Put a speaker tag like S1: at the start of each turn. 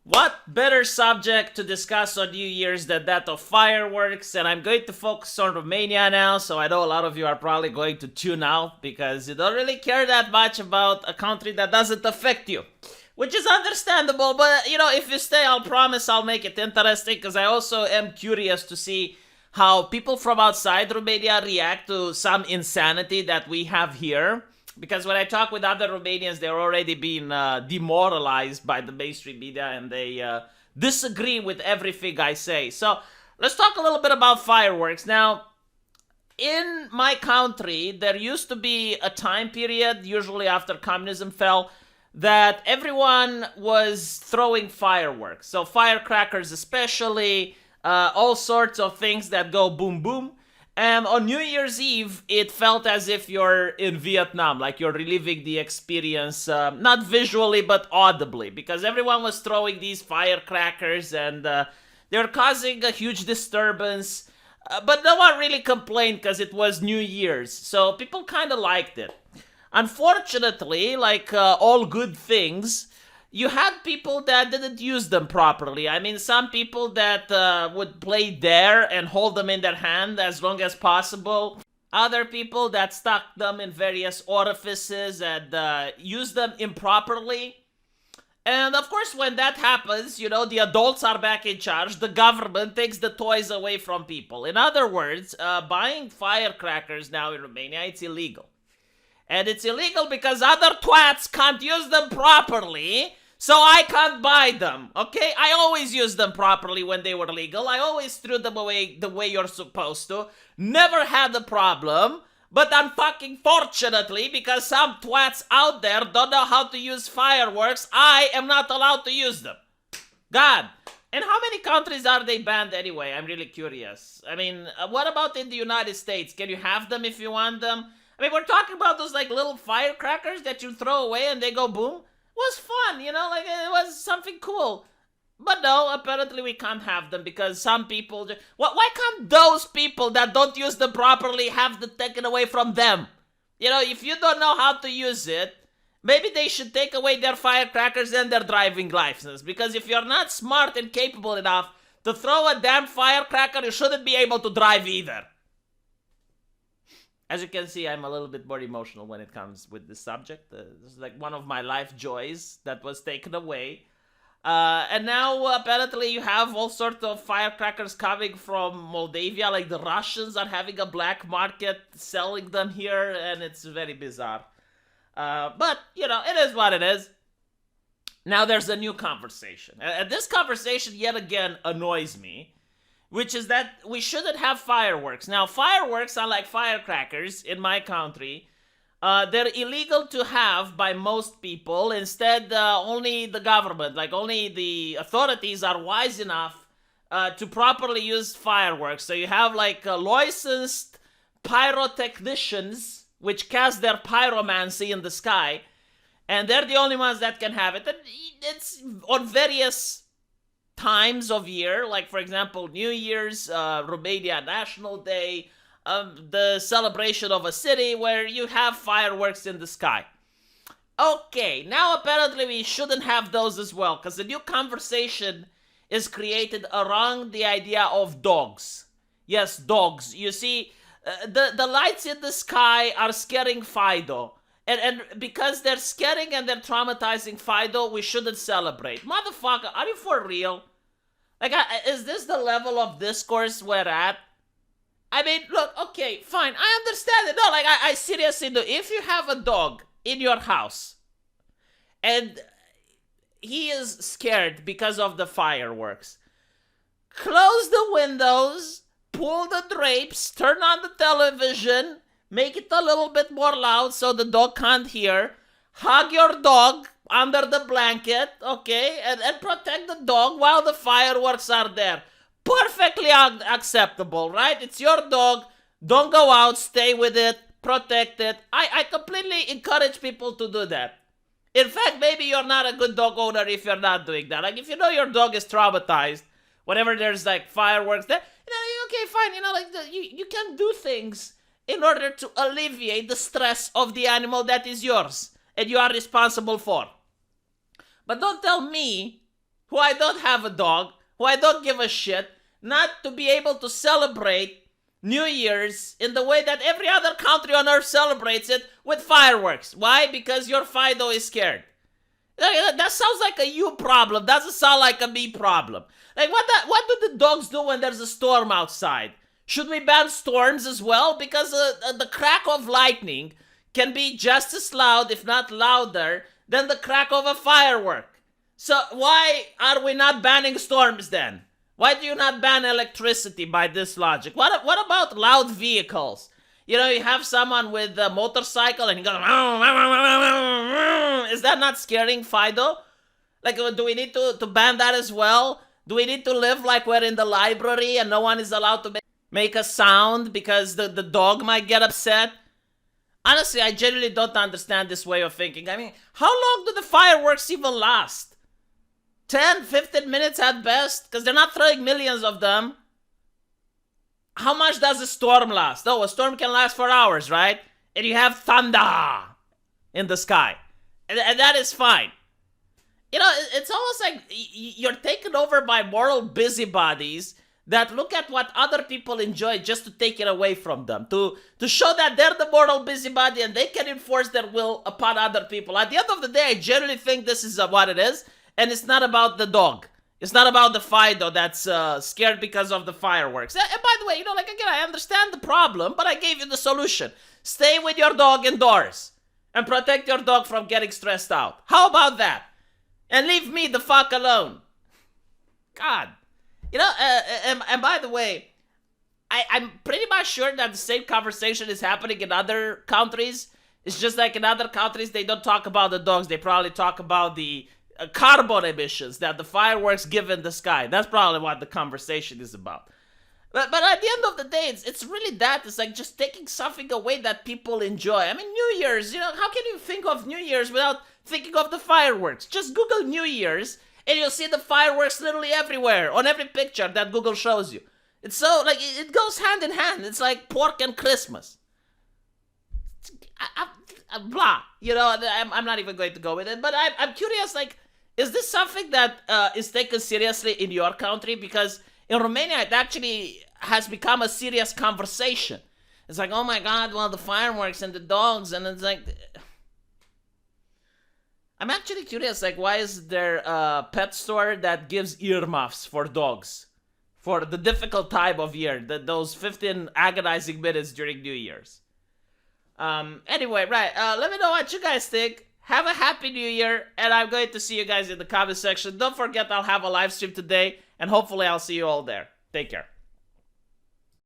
S1: What better subject to discuss on New Year's than that of fireworks? And I'm going to focus on Romania now, so I know a lot of you are probably going to tune out because you don't really care that much about a country that doesn't affect you. Which is understandable, but if you stay, I'll promise I'll make it interesting because I also am curious to see how people from outside Romania react to some insanity that we have here. Because when I talk with other Romanians, they're already being demoralized by the mainstream media and they disagree with everything I say. So let's talk a little bit about fireworks. Now, in my country, there used to be a time period, usually after communism fell, that everyone was throwing fireworks. So firecrackers especially, all sorts of things that go boom boom. And on New Year's Eve, it felt as if you're in Vietnam, like you're reliving the experience, not visually, but audibly, because everyone was throwing these firecrackers and they're causing a huge disturbance. But no one really complained because it was New Year's, so people kind of liked it. Unfortunately, like all good things, you had people that didn't use them properly. I mean, some people that would play dare and hold them in their hand as long as possible. Other people that stuck them in various orifices and used them improperly. And of course, when that happens, the adults are back in charge. The government takes the toys away from people. In other words, buying firecrackers now in Romania, it's illegal. And it's illegal because other twats can't use them properly, so I can't buy them, okay? I always used them properly when they were legal. I always threw them away the way you're supposed to. Never had a problem. But unfucking fortunately, because some twats out there don't know how to use fireworks, I am not allowed to use them. God. And how many countries are they banned anyway? I'm really curious. I mean, what about in the United States? Can you have them if you want them? I mean, we're talking about those, like, little firecrackers that you throw away and they go boom. It was fun, it was something cool. But no, apparently we can't have them because some people... Why can't those people that don't use them properly have them taken away from them? If you don't know how to use it, maybe they should take away their firecrackers and their driving license. Because if you're not smart and capable enough to throw a damn firecracker, you shouldn't be able to drive either. As you can see, I'm a little bit more emotional when it comes with this subject. This is like one of my life joys that was taken away. And now apparently you have all sorts of firecrackers coming from Moldavia. Like the Russians are having a black market selling them here, and it's very bizarre. But, it is what it is. Now there's a new conversation. And this conversation yet again annoys me. Which is that we shouldn't have fireworks. Now, fireworks are like firecrackers in my country. They're illegal to have by most people. Instead, only the government, like only the authorities are wise enough to properly use fireworks. So you have like licensed pyrotechnicians, which cast their pyromancy in the sky. And they're the only ones that can have it. And it's on various times of year, like for example New Year's, Romania National Day, the celebration of a city where you have fireworks in the sky. Okay, now apparently we shouldn't have those as well, because the new conversation is created around the idea of dogs. Yes, dogs. You see, the lights in the sky are scaring Fido. And because they're scaring and they're traumatizing Fido, we shouldn't celebrate. Motherfucker, are you for real? Like, is this the level of discourse we're at? I mean, look, okay, fine, I understand it. No, like, I seriously do. If you have a dog in your house, and he is scared because of the fireworks, close the windows, pull the drapes, turn on the television, make it a little bit more loud so the dog can't hear. Hug your dog under the blanket, okay? And protect the dog while the fireworks are there. Perfectly acceptable, right? It's your dog. Don't go out. Stay with it. Protect it. I completely encourage people to do that. In fact, maybe you're not a good dog owner if you're not doing that. Like, if you know your dog is traumatized, whenever there's, like, fireworks there, okay, fine, you can do things in order to alleviate the stress of the animal that is yours and you are responsible for. But don't tell me who I don't have a dog, who I don't give a shit, not to be able to celebrate New Year's in the way that every other country on earth celebrates it, with fireworks. Why? Because your Fido is scared. That sounds like a you problem. Doesn't sound like a me problem. Like, what do the dogs do when there's a storm outside? Should we ban storms as well? Because the crack of lightning can be just as loud, if not louder, than the crack of a firework. So why are we not banning storms then? Why do you not ban electricity by this logic? What about loud vehicles? You know, you have someone with a motorcycle and he goes, is that not scaring Fido? Like, do we need to ban that as well? Do we need to live like we're in the library and no one is allowed to make a sound because the dog might get upset? Honestly, I genuinely don't understand this way of thinking. I mean, how long do the fireworks even last? 10, 15 minutes at best? Because they're not throwing millions of them. How much does a storm last? Oh, a storm can last for hours, right? And you have thunder in the sky. And that is fine. You know, it's almost like you're taken over by moral busybodies that look at what other people enjoy just to take it away from them. To show that they're the moral busybody and they can enforce their will upon other people. At the end of the day, I generally think this is what it is. And it's not about the dog. It's not about the Fido that's scared because of the fireworks. And by the way, you know, like, again, I understand the problem, but I gave you the solution. Stay with your dog indoors and protect your dog from getting stressed out. How about that? And leave me the fuck alone. God. You know, and by the way, I'm pretty much sure that the same conversation is happening in other countries. It's just like in other countries, they don't talk about the dogs. They probably talk about the carbon emissions that the fireworks give in the sky. That's probably what the conversation is about. But at the end of the day, it's really that. It's like just taking something away that people enjoy. I mean, New Year's, you know, how can you think of New Year's without thinking of the fireworks? Just Google New Year's and you'll see the fireworks literally everywhere on every picture that Google shows you. It's so, like, it goes hand in hand. It's like pork and Christmas. Blah. You know, I'm not even going to go with it. But I'm curious, like, is this something that is taken seriously in your country? Because in Romania, it actually has become a serious conversation. It's like, oh my God, well, the fireworks and the dogs. And it's like, I'm actually curious, like, why is there a pet store that gives earmuffs for dogs? For the difficult time of year, those 15 agonizing minutes during New Year's. Anyway, right, let me know what you guys think. Have a happy New Year, and I'm going to see you guys in the comment section. Don't forget, I'll have a live stream today, and hopefully I'll see you all there. Take care.